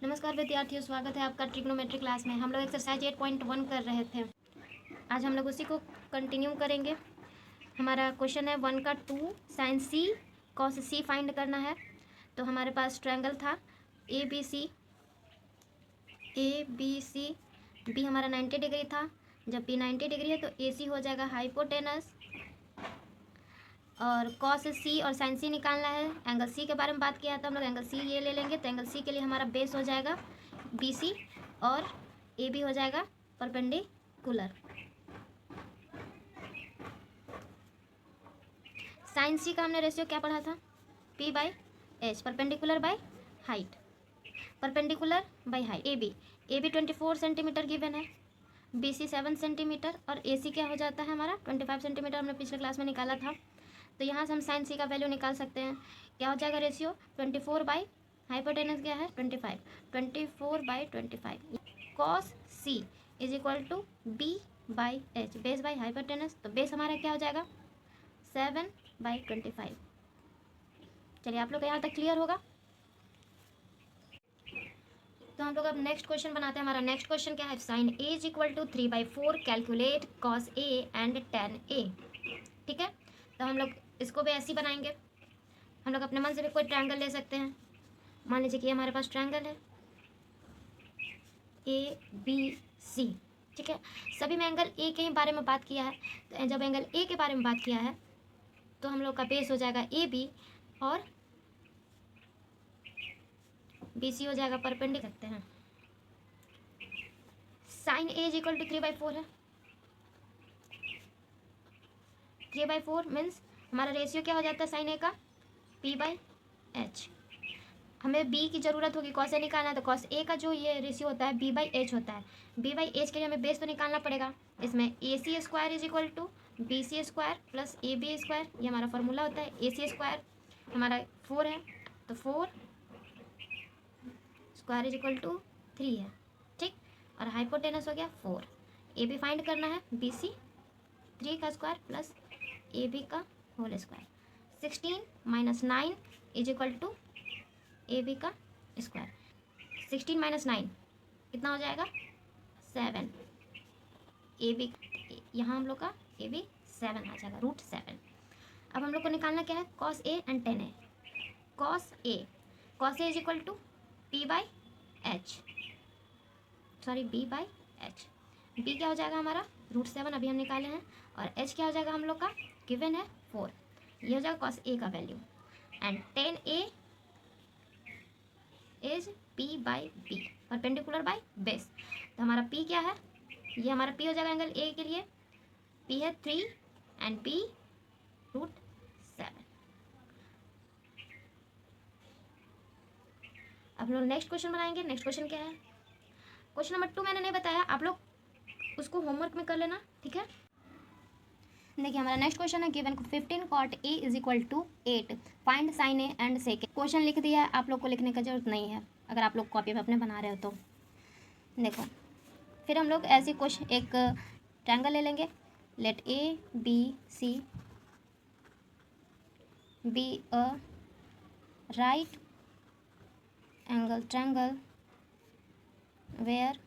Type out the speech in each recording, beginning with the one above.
नमस्कार विद्यार्थियों, स्वागत है आपका ट्रिग्नोमेट्री क्लास में। हम लोग एक्सरसाइज 8.1 कर रहे थे। आज हम लोग उसी को कंटिन्यू करेंगे। हमारा क्वेश्चन है 1 का 2 साइन सी कॉस सी फाइंड करना है। तो हमारे पास ट्रायंगल था ए बी सी, बी हमारा 90 डिग्री था। जब बी 90 डिग्री है तो ए सी हो जाएगा हाइपोटेनस, और कॉस सी और साइन सी निकालना है। एंगल सी के बारे में बात किया था हम लोग, एंगल सी ये ले लेंगे। तो एंगल सी के लिए हमारा बेस हो जाएगा बी सी और ए बी हो जाएगा परपेंडिकुलर। साइन सी का हमने रेशियो क्या पढ़ा था, P by H, perpendicular by height, perpendicular by height. A B 24 centimetre given है, बी सी 7 सेंटीमीटर और ए सी क्या हो जाता है हमारा 25 सेंटीमीटर, हमने पिछले क्लास में निकाला था। तो यहाँ से हम साइन सी का वैल्यू निकाल सकते हैं। क्या हो जाएगा रेशियो 24 बाई हाइपोटेनस क्या है 25, 24/25। Cos C is equal to B by H, base by hypotenuse. तो बेस हमारा क्या हो जाएगा 7/25। चलिए आप लोग का यहाँ तक क्लियर होगा। तो हम लोग अब नेक्स्ट क्वेश्चन बनाते हैं। हमारा नेक्स्ट क्वेश्चन क्या है, sine A is equal to 3/4 calculate cos A and tan A. ठीक है, तो हम लोग इसको भी ऐसे ही बनाएंगे। हम लोग अपने मन से भी कोई ट्रायंगल ले सकते हैं। मान लीजिए कि हमारे पास ट्रायंगल है ए बी सी। ठीक है, सभी में एंगल ए के ही बारे में बात किया है। तो जब एंगल ए के बारे में बात किया है तो हम लोग का बेस हो जाएगा ए बी और बी सी हो जाएगा परपेंडिकुलर। करते हैं sine A is equal to 3/4 है। 3/4 मीन्स हमारा रेशियो क्या हो जाता है साइन ए का पी बाई एच। हमें बी की ज़रूरत होगी, कॉस ए निकालना है। तो कॉस ए का जो ये रेशियो होता है बी बाई एच होता है। बी बाई एच के लिए हमें बेस तो निकालना पड़ेगा। इसमें A C square is equal to B C square plus A B square, ये हमारा फॉर्मूला होता है। ए सी स्क्वायर हमारा 4 है, तो 4 स्क्वायर इज इक्वल टू 3 है। ठीक, और हाइपोटेनस हो गया 4। ए बी फाइंड करना है, बी सी 3 का स्क्वायर प्लस ए बी का whole square. 16 - 9 is equal to A B का स्क्वायर। 16 - 9 कितना हो जाएगा 7। ए बी यहाँ हम लोग का ए बी 7 आ जाएगा, √7। अब हम लोग को निकालना क्या है, cos A and tan A. Cos A is equal to P by H, sorry B by H. B क्या हो जाएगा हमारा √7 अभी हम निकाले हैं, और एच क्या हो जाएगा हम लोग का गिवन है 4। ये हो जाएगा कॉस ए का value. And tan A is P by B, perpendicular by base. तो हमारा पी क्या है, ये हमारा पी हो जाएगा एंगल ए के लिए, पी है 3 एंड बी √7। अब लोग नेक्स्ट क्वेश्चन बनाएंगे। नेक्स्ट क्वेश्चन क्या है, क्वेश्चन नंबर 2 मैंने नहीं बताया, आप लोग उसको होमवर्क में कर लेना। ठीक है, देखिए हमारा नेक्स्ट क्वेश्चन है given 15 cot a is equal to 8 find sine A and sec. Question लिख दिया है, आप लोग को लिखने की जरूरत नहीं है अगर आप लोग कॉपी में अपने बना रहे हो तो। देखो फिर हम लोग ऐसे क्वेश्चन एक ट्रायंगल ले लेंगे। Let A B C B a right angle triangle where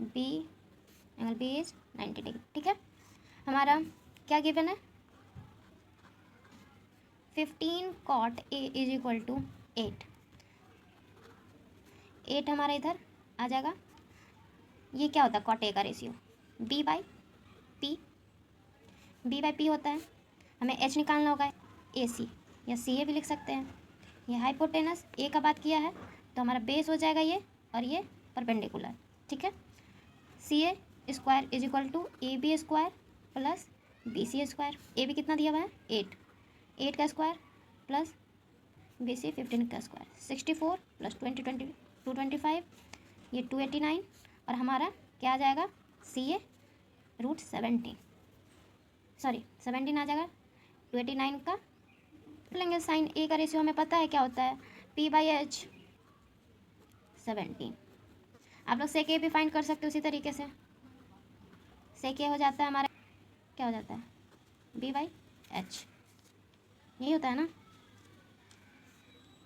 B angle B is 90 degree. ठीक है, हमारा क्या गिवन है 15 cot a is equal to 8। 8 हमारा इधर आ जाएगा। ये क्या होता है cot a का रेशियो b बाई पी होता है। हमें h निकालना होगा ए सी या सी ए भी लिख सकते हैं। ये हाइपोटेनस a का बात किया है तो हमारा बेस हो जाएगा ये, और ये परपेंडिकुलर। ठीक है, C A square is equal to A B square plus B C square. A B कितना दिया हुआ है 8 का स्क्वायर प्लस बी सी 15 का स्क्वायर। 64 प्लस 225, ये 289, और हमारा क्या आ जाएगा सी ए √17, सॉरी 17 आ जाएगा। 289 का लेंगे, साइन ए का रेशियो हमें पता है क्या होता है पी बाई एच 17। आप लोग सेक ए भी फाइंड कर सकते हो उसी तरीके से। सेक ए हो जाता है हमारा क्या हो जाता है बी बाई एच, यही होता है ना।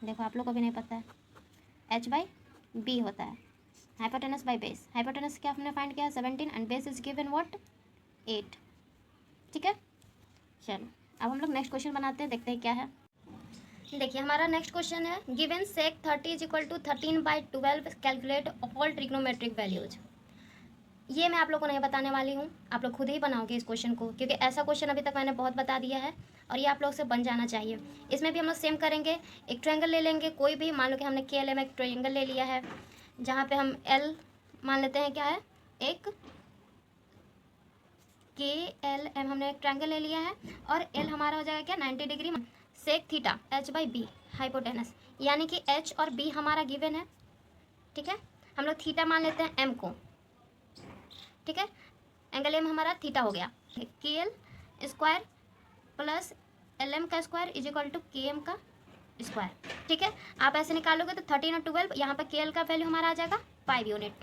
देखो आप लोग को भी नहीं पता है, एच बाई बी होता है, हाइपोटेनस बाय बेस। हाइपोटेनस क्या हमने फाइंड किया 17 and base is given what 8। ठीक है, चलो अब हम लोग नेक्स्ट क्वेश्चन बनाते हैं, देखते हैं क्या है। देखिए हमारा नेक्स्ट क्वेश्चन है given sec 30 is equal to 13/12 calculate all trigonometric values. ये मैं आप लोगों को नहीं बताने वाली हूँ, आप लोग खुद ही बनाओगे इस क्वेश्चन को, क्योंकि ऐसा क्वेश्चन अभी तक मैंने बहुत बता दिया है और ये आप लोग से बन जाना चाहिए। इसमें भी हम लोग सेम करेंगे, एक ट्रायंगल ले लेंगे कोई भी, मान लो कि हमने KLM एक ट्रायंगल ले लिया है, जहाँ पे हम L मान लेते हैं क्या है, एक KLM हमने एक ट्रायंगल ले लिया है और L हमारा हो जाएगा क्या 90 degree, sec theta H/B hypotenuse, यानी कि H और B हमारा गिवन है। ठीक है, हम लोग थीटा मान लेते हैं M को। ठीक है, एंगल M हमारा थीटा हो गया, KL स्क्वायर प्लस LM का square is equal to KM का स्क्वायर। ठीक है, आप ऐसे निकालोगे तो 13 और 12, यहाँ पर KL का वैल्यू हमारा आ जाएगा 5 यूनिट।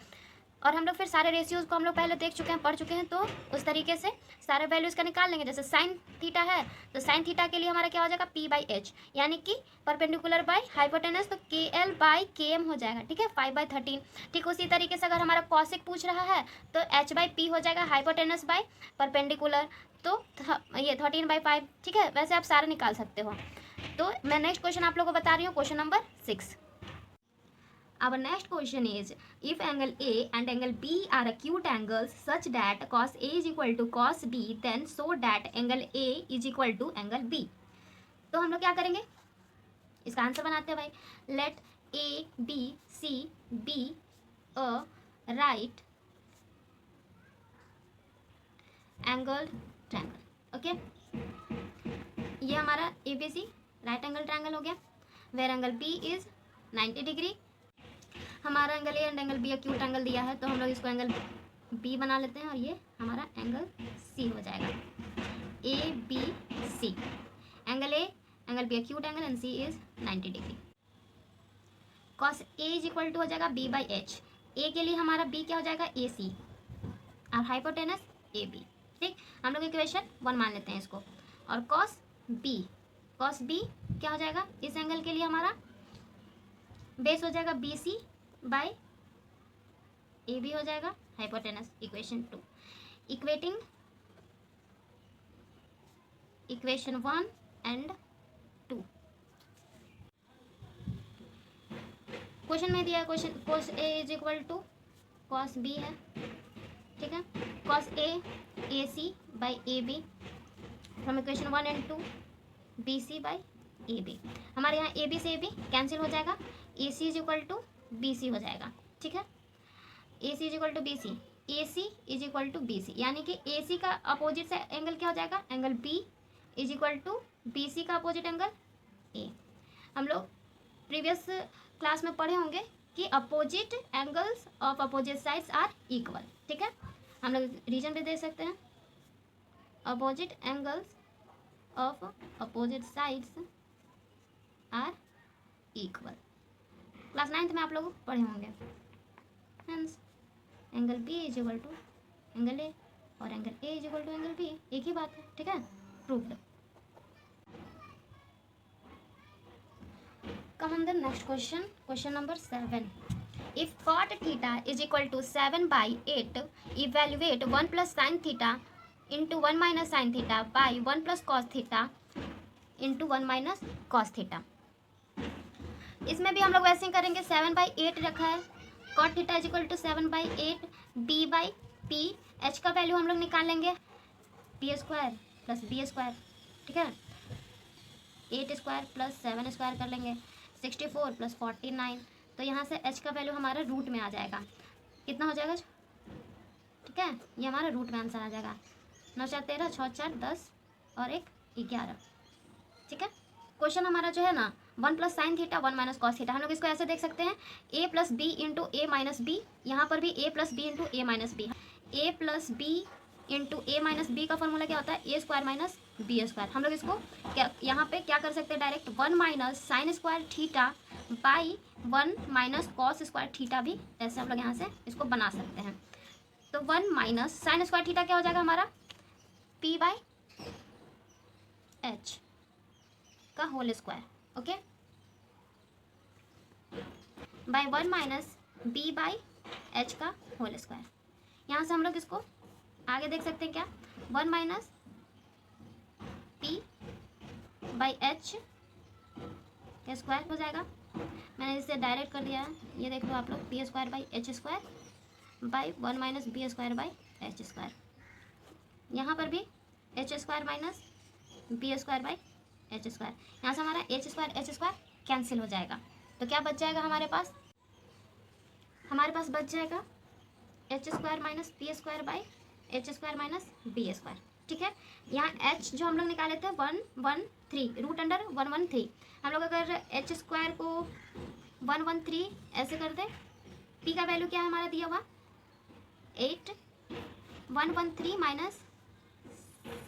और हम लोग फिर सारे रेशियोज़ को हम लोग पहले देख चुके हैं, पढ़ चुके हैं, तो उस तरीके से सारे वैल्यूज़ का निकाल लेंगे। जैसे साइन थीटा है तो साइन थीटा के लिए हमारा क्या हो जाएगा P/H, यानी कि परपेंडिकुलर बाय हाइपोटेनस, तो KL/KM हो जाएगा। ठीक है, 5/13। ठीक उसी तरीके से अगर हमारा कॉसिक पूछ रहा है तो H/P हो जाएगा हाइपोटेनस बाय परपेंडिकुलर, तो ये 13/5। ठीक है, वैसे आप सारे निकाल सकते हो। तो मैं नेक्स्ट क्वेश्चन आप लोगों को बता रही हूँ, question number 6। Our next question is, if angle A and angle B are acute angles such that cos A is equal to cos B, then so that angle A is equal to angle B. तो हम लोग क्या करेंगे, इसका answer बनाते हैं भाई। Let A B C be a right angled triangle. Okay, ये हमारा ABC राइट एंगल ट्रायंगल हो गया, where angle B is 90 degree. हमारा angle A and angle B acute angle दिया है, तो हम लोग इसको एंगल बी बना लेते हैं और ये हमारा एंगल सी हो जाएगा, ABC। Angle A angle B acute angle and C is 90 degree. Cos A is equal to हो जाएगा B/H। ए के लिए हमारा बी क्या हो जाएगा AC और हाइपोटेनस AB। ठीक, हम लोग इक्वेशन 1 मान लेते हैं इसको। और कॉस बी क्या हो जाएगा, इस एंगल के लिए हमारा बेस हो जाएगा BC/AB हो जाएगा hypotenuse. Equation 2 equating equation 1 and 2। Question में दिया है question cos A is equal to cos B है। ठीक है, cos A AC/AB from equation 1 and 2 BC/AB। हमारे यहाँ AB से AB कैंसिल हो जाएगा, AC is equal to BC हो जाएगा। ठीक है, AC is equal to BC, AC is equal to BC, यानी कि AC का अपोजिट से एंगल क्या हो जाएगा, angle B is equal to BC का अपोजिट एंगल A। हम लोग प्रीवियस क्लास में पढ़े होंगे कि opposite angles of opposite sides are equal. ठीक है, हम लोग रीजन भी दे सकते हैं, opposite angles of opposite sides are equal. Class 9th में आप लोग पढ़े होंगे। Hence angle B is equal to angle A और angle A is equal to angle B, एक ही बात है। ठीक है, proved. Come on the next question, question number 7. If cot theta is equal to 7/8, evaluate 1 plus sin theta into 1 minus sin theta by 1 plus cos theta into 1 minus cos theta. इसमें भी हम लोग वैसे ही करेंगे, 7/8 रखा है, cot theta is equal to 7/8 B/P, H का value हम लोग निकाल लेंगे P² प्लस B²। ठीक है, 8² प्लस 7² कर लेंगे, 64 प्लस 49, तो यहाँ से H का वैल्यू हमारा रूट में आ जाएगा, कितना हो जाएगा। ठीक है, ये हमारा रूट में आंसर आ जाएगा, 9 4 13, 6 4 10 और 1 11। ठीक है, क्वेश्चन हमारा जो है ना 1 plus sine theta 1 minus cos theta, हम लोग इसको ऐसे देख सकते हैं A plus B into A minus B, यहाँ पर भी A plus B into A minus B. A plus B into A minus B का फॉर्मूला क्या होता है, A² माइनस B²। हम लोग इसको क्या यहाँ पे क्या कर सकते हैं, direct 1 minus sine square theta by 1 minus cos square theta भी ऐसे हम लोग यहाँ से इसको बना सकते हैं। तो 1 माइनस साइन स्क्वायर थीटा क्या हो जाएगा हमारा P/H का whole square, okay, by 1 minus B by H का होल स्क्वायर। यहाँ से हम लोग इसको आगे देख सकते हैं क्या, 1 माइनस पी बाई एच का स्क्वायर हो जाएगा। मैंने इसे डायरेक्ट कर दिया है, ये देख लो आप लोग, P square by H square by 1 minus B square by H square. यहाँ पर भी H square minus B square by H square. यहाँ से हमारा एच स्क्वायर कैंसिल हो जाएगा। तो क्या बच जाएगा हमारे पास, हमारे पास बच जाएगा H square minus P square by H square minus B square. ठीक है, यहाँ एच जो हम लोग निकाले थे 113 रूट अंडर 113, हम लोग अगर एच स्क्वायर को 113 ऐसे कर दें, पी का वैल्यू क्या है हमारा दिया हुआ 8, 113 माइनस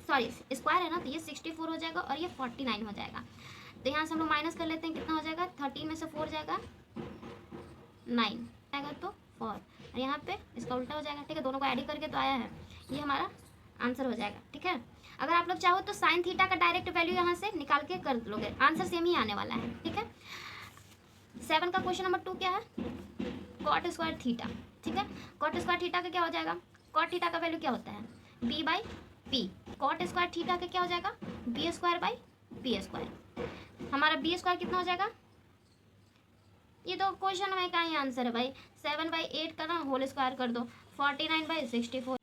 सॉरी स्क्वायर है ना, तो ये 64 हो जाएगा और ये 49 हो जाएगा। तो यहाँ से हम लोग माइनस कर लेते हैं, कितना हो जाएगा, 13 में से 4 जाएगा 9 आएगा तो 4, और यहाँ पे इसका उल्टा हो जाएगा। ठीक है, दोनों को ऐड करके तो आया है, ये हमारा आंसर हो जाएगा। ठीक है, अगर आप लोग चाहो तो साइन थीटा का डायरेक्ट वैल्यू यहाँ से निकाल के कर लोगे, आंसर सेम ही आने वाला है। ठीक है, 7 का क्वेश्चन नंबर 2 क्या है, कॉट स्क्वायर थीटा। ठीक है, कॉट स्क्वायर थीटा का क्या हो जाएगा, कॉट थीटा का वैल्यू क्या होता है B by P, cot square theta का क्या हो जाएगा B square by P square. हमारा बी स्क्वायर कितना हो जाएगा, ये तो क्वेश्चन में का ही आंसर है भाई, 7/8 का ना होल स्क्वायर कर दो, 49/64।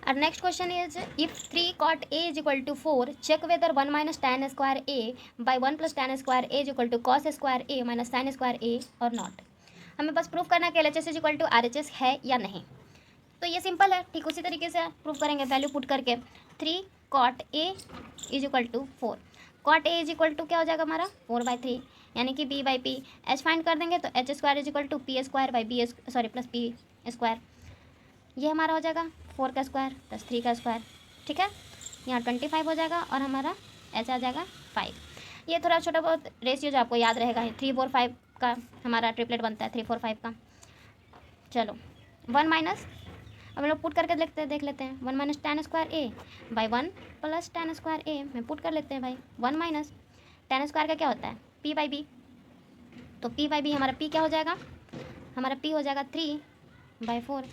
Our next question is, if 3 cot A is equal to 4, check whether 1 minus tan square A by 1 plus tan square A is equal to cos square A minus sin square A or not। हमें बस proof करना है कि LHS is equal to RHS है या नहीं। तो ये सिंपल है, ठीक उसी तरीके से प्रूफ करेंगे वैल्यू पुट करके। 3 cot A is equal to 4, cot A is equal to क्या हो जाएगा हमारा 4/3, यानी कि b by P. H find कर देंगे तो H square is equal to P square by B sorry plus P square, ये हमारा हो जाएगा 4 का स्क्वायर प्लस 3 का स्क्वायर। ठीक है, यहाँ 25 हो जाएगा और हमारा एच आ जाएगा 5। ये थोड़ा छोटा बहुत रेशियो जो आपको याद रहेगा, 3 4 5 का हमारा ट्रिपलेट बनता है, 3 4 5 का। चलो 1 माइनस, अब हम लोग पुट करके देख लेते हैं, 1 minus tan square A by 1 plus tan square A में पुट कर लेते हैं भाई। 1 माइनस tan स्क्वायर का क्या होता है p बाई बी, तो p बाई बी हमारा p क्या हो जाएगा, हमारा p हो जाएगा 3/4,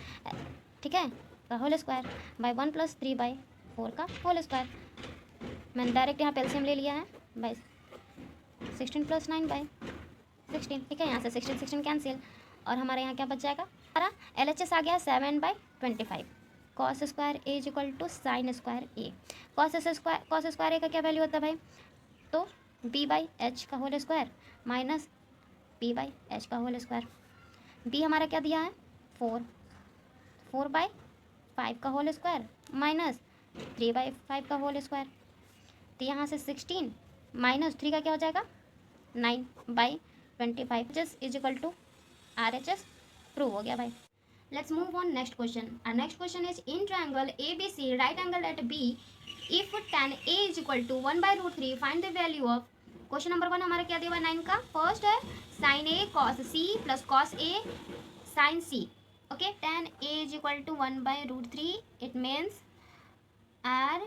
ठीक है, का होल स्क्वायर बाई 1 प्लस 3/4 का होल स्क्वायर। मैंने डायरेक्ट यहाँ एलसीएम ले लिया है बाई 16 प्लस 9/16। ठीक है, यहाँ से 16 कैंसिल और हमारे यहाँ क्या बच जाएगा, हमारा LHS आ गया 7/25। Cos square A is equal to sine square A. Cos square A का क्या वैल्यू होता है भाई, तो b बाई एच का whole square minus p by H का होल स्क्वायर। b हमारा क्या दिया है 4/5 का होल स्क्वायर माइनस 3/5 का होल स्क्वायर। तो यहाँ से 16 माइनस 3 का क्या हो जाएगा 9/25 is equal to RHS। Prove हो गया भाई। Let's move on next question. Our next question is, in triangle ABC, right angle at B, if tan A is equal to 1/√3, find the value of। Question number 1 हमारा क्या दिया हुआ है 9 का, first है sin A cos C plus cos A sin C। Okay, tan A is equal to 1/√3, it means R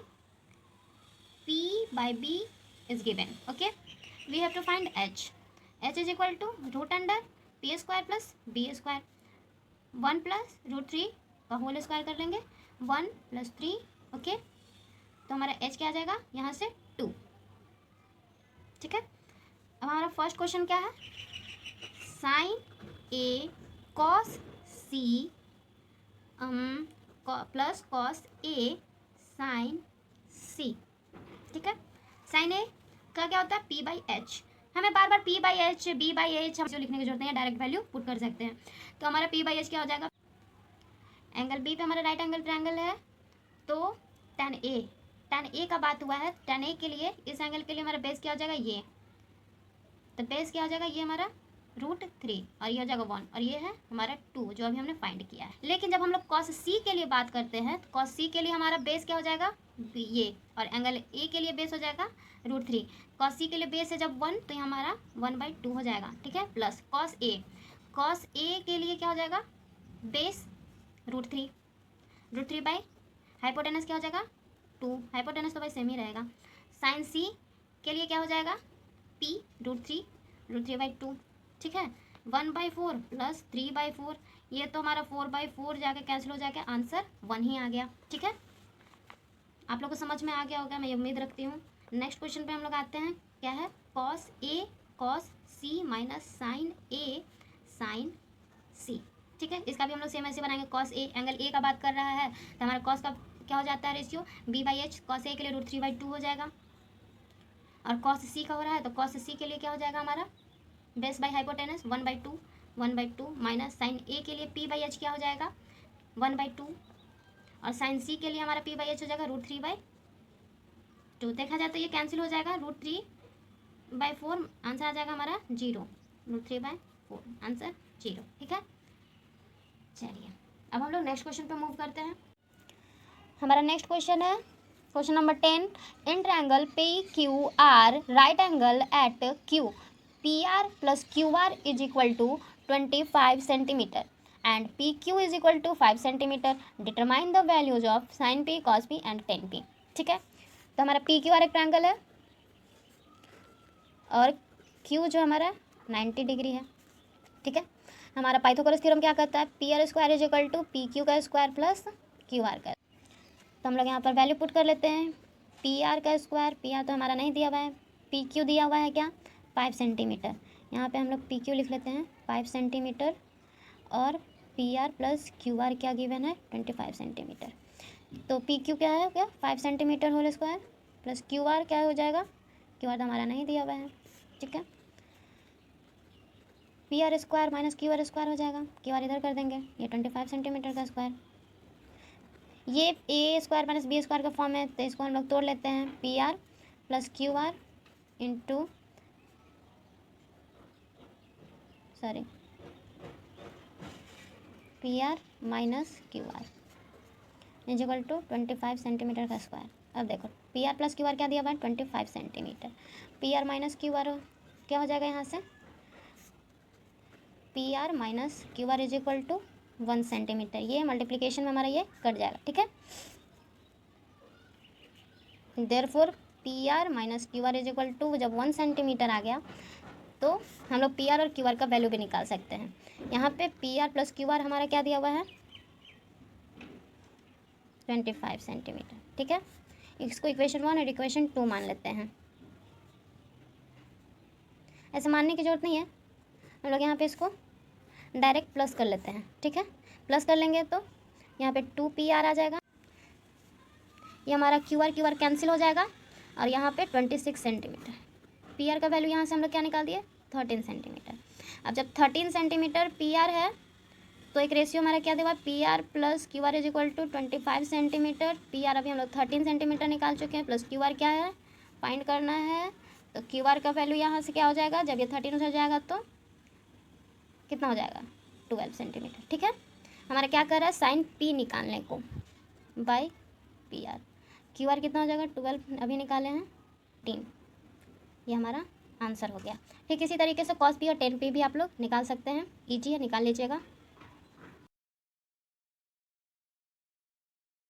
P by B is given। Okay, we have to find H। H is equal to root under P square plus B square, 1 plus √3 का whole square कर लेंगे, 1 plus 3। Okay, तो हमारा h क्या आ जाएगा यहाँ से 2। ठीक है, अब हमारा फर्स्ट क्वेश्चन क्या है, sine A cos C plus cos A sign सी। ठीक है, साइन ए का क्या होता है p बाई एच, हमें बार बार p by H b by H हम जो लिखने की जरूरत नहीं है, डायरेक्ट वैल्यू पुट कर सकते हैं। तो हमारा p बाई एच क्या हो जाएगा, एंगल b पे हमारा राइट एंगल ट्रायंगल है, तो tan a का बात हुआ है, tan a के लिए इस एंगल के लिए हमारा बेस क्या हो जाएगा ये, तो बेस क्या हो जाएगा ये हमारा √3 और ये हो जाएगा 1 और ये है हमारा 2 जो अभी हमने फाइंड किया है। लेकिन जब हम लोग cos c के लिए बात करते हैं तो cos c के लिए हमारा बेस क्या हो जाएगा ये, और एंगल a के लिए बेस हो जाएगा √3। cos c के लिए बेस है जब 1 तो ये हमारा 1/2 हो जाएगा। ठीक है, प्लस cos a के लिए क्या हो जाएगा बेस √3 बाई हाइपोटेनस क्या हो जाएगा 2, हाइपोटेनस तो भाई सेम ही रहेगा। साइन c के लिए क्या हो जाएगा p √3/2। ठीक है, 1/4 प्लस 3/4, ये तो हमारा 4/4 जाके कैंसिल हो जाके आंसर 1 ही आ गया। ठीक है, आप लोग को समझ में आ गया होगा, मैं उम्मीद रखती हूँ। नेक्स्ट क्वेश्चन पे हम लोग आते हैं, क्या है, कॉस ए कॉस सी माइनस साइन ए साइन सी। ठीक है, इसका भी हम लोग सेम ऐसे बनाएंगे। कॉस ए, एंगल ए का बात कर रहा है तो हमारा कॉस का क्या हो जाता है रेशियो, b/h। कॉस ए के लिए √3/2 हो जाएगा, और कॉस सी का हो रहा है तो कॉस सी के लिए क्या हो जाएगा हमारा, base by hypotenuse 1/2 minus sine A के लिए p/h क्या हो जाएगा 1/2, और साइन सी के लिए हमारा p/h हो जाएगा √3/2। देखा जाए तो ये कैंसिल हो जाएगा, √3/4 आंसर आ जाएगा हमारा 0, √3/4 आंसर 0। ठीक है, चलिए अब हम लोग नेक्स्ट क्वेश्चन पे मूव करते हैं। हमारा नेक्स्ट क्वेश्चन है question number 10, in triangle PQR right angle at Q PR plus QR is equal to 25 centimetre and PQ is equal to 5 centimetre, determine the values of sine P cos P and tan P। ठीक है, तो हमारा PQR एक triangle है और Q जो हमारा 90 degree है। ठीक है, हमारा पाइथागोरस थ्योरम क्या कहता है, PR² is equal to PQ का स्क्वायर प्लस QR का। तो हम लोग यहाँ पर वैल्यू पुट कर लेते हैं, PR का स्क्वायर, PR तो हमारा नहीं दिया हुआ है, PQ दिया हुआ है क्या 5 सेंटीमीटर, यहाँ पे हम लोग PQ लिख लेते हैं 5 सेंटीमीटर, और PR प्लस QR क्या गिवन है 25 सेंटीमीटर। तो PQ क्या है, क्या 5 centimetre whole square plus QR क्या हो जाएगा, QR तो हमारा नहीं दिया हुआ है। ठीक है, PR² माइनस QR² हो जाएगा, QR इधर कर देंगे, ये 25 सेंटीमीटर का स्क्वायर, ये A² माइनस B² का फॉर्म है तो इसको हम लोग तोड़ लेते हैं, PR plus QR into PR minus QR is equal to 25 centimetre का स्क्वायर। अब देखो PR प्लस QR क्या दिया हुआ है 25 सेंटीमीटर, PR माइनस QR क्या हो जाएगा यहाँ से, PR minus QR is equal to 1 centimetre, ये मल्टीप्लिकेशन में हमारा ये कट जाएगा। ठीक है, therefore PR minus QR is equal to, जब 1 सेंटीमीटर आ गया तो हम लोग PR और QR का वैल्यू भी निकाल सकते हैं। यहाँ पे PR प्लस QR हमारा क्या दिया हुआ है 25 सेंटीमीटर। ठीक है, इसको इक्वेशन 1 और इक्वेशन 2 मान लेते हैं, ऐसे मानने की जरूरत नहीं है, हम लोग यहाँ पे इसको डायरेक्ट प्लस कर लेते हैं। ठीक है, प्लस कर लेंगे तो यहाँ पे 2PR आ जाएगा, ये हमारा QR कैंसिल हो जाएगा, और यहाँ पे 26 सेंटीमीटर, PR का वैल्यू यहाँ से हम लोग क्या निकाल दिए 13 सेंटीमीटर। अब जब 13 सेंटीमीटर PR है तो एक रेशियो हमारा क्या देगा, PR plus QR is equal to 25 centimetre, PR अभी हम लोग 13 सेंटीमीटर निकाल चुके हैं, प्लस QR क्या है फाइंड करना है, तो QR का वैल्यू यहाँ से क्या हो जाएगा, जब ये 13 हो जाएगा तो कितना हो जाएगा 12 सेंटीमीटर। ठीक है, हमारा क्या कर रहा है साइन P निकालने को बाय PR, QR कितना हो जाएगा 12 अभी निकाले हैं 3, ये हमारा आंसर हो गया। ठीक इसी तरीके से cos P और tan P भी आप लोग निकाल सकते हैं, ईजी है, निकाल लीजिएगा।